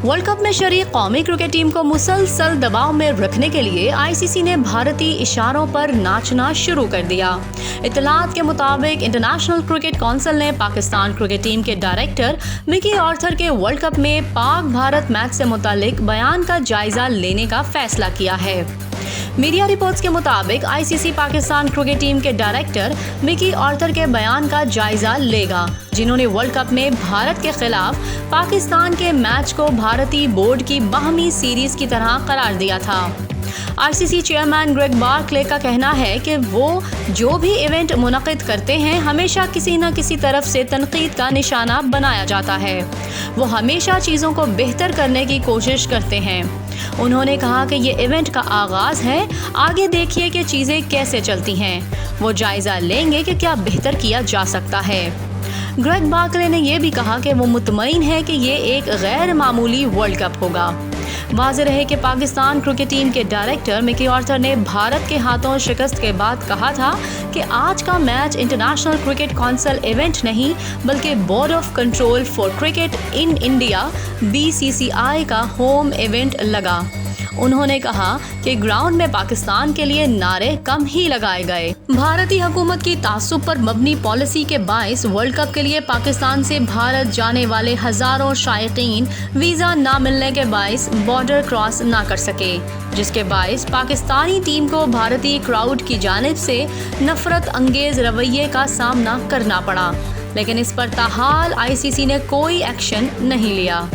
World cup में शरीक कौमी क्रिकेट टीम को मुसलसल दबाव में रखने के लिए आईसीसी ने भारतीय इशारों पर नाचना शुरू कर दिया। इत्तलात के मुताबिक इंटरनेशनल क्रिकेट काउंसिल ने पाकिस्तान क्रिकेट टीम के डायरेक्टर मिकी आर्थर के वर्ल्ड कप में पाक भारत मैच से मुतालिक बयान का जायजा लेने का फैसला किया है। मीडिया रिपोर्ट्स के मुताबिक आईसीसी पाकिस्तान क्रिकेट टीम के डायरेक्टर मिकी आर्थर के बयान का जायजा लेगा, जिन्होंने वर्ल्ड कप में भारत के खिलाफ पाकिस्तान के मैच को भारतीय बोर्ड की बाहमी सीरीज की तरह करार दिया था। आईसीसी चेयरमैन ग्रेग बार्कले का कहना है कि वो जो भी इवेंट मुनक़िद करते हैं हमेशा किसी न किसी तरफ से तनकीद का निशाना बनाया जाता है। वो हमेशा चीज़ों को बेहतर करने की कोशिश करते हैं। उन्होंने कहा कि ये इवेंट का आगाज़ है, आगे देखिए कि चीज़ें कैसे चलती हैं। वो जायज़ा लेंगे कि क्या बेहतर किया जा सकता है। ग्रेग बार्कले ने यह भी कहा कि वो मुतमईन है कि ये एक गैर मामूली वर्ल्ड कप होगा। वाज़ेह रहे कि पाकिस्तान क्रिकेट टीम के डायरेक्टर मिकी आर्थर ने भारत के हाथों शिकस्त के बाद कहा था कि आज का match international cricket council event नहीं बल्कि board of control for cricket in India BCCI का होम इवेंट लगा। उन्होंने कहा कि ग्राउंड में पाकिस्तान के लिए नारे कम ही लगाए गए। भारतीय हुकूमत की तासुब पर मबनी पॉलिसी के बाइस वर्ल्ड कप के लिए पाकिस्तान से भारत जाने वाले हजारों शायकीन वीज़ा ना मिलने के बाइस बॉर्डर क्रॉस ना कर सके, जिसके बाइस पाकिस्तानी टीम को भारतीय क्राउड की जानिब से नफरत अंगेज रवैये का सामना करना पड़ा। लेकिन इस पर ताहाल आईसीसी ने कोई एक्शन नहीं लिया।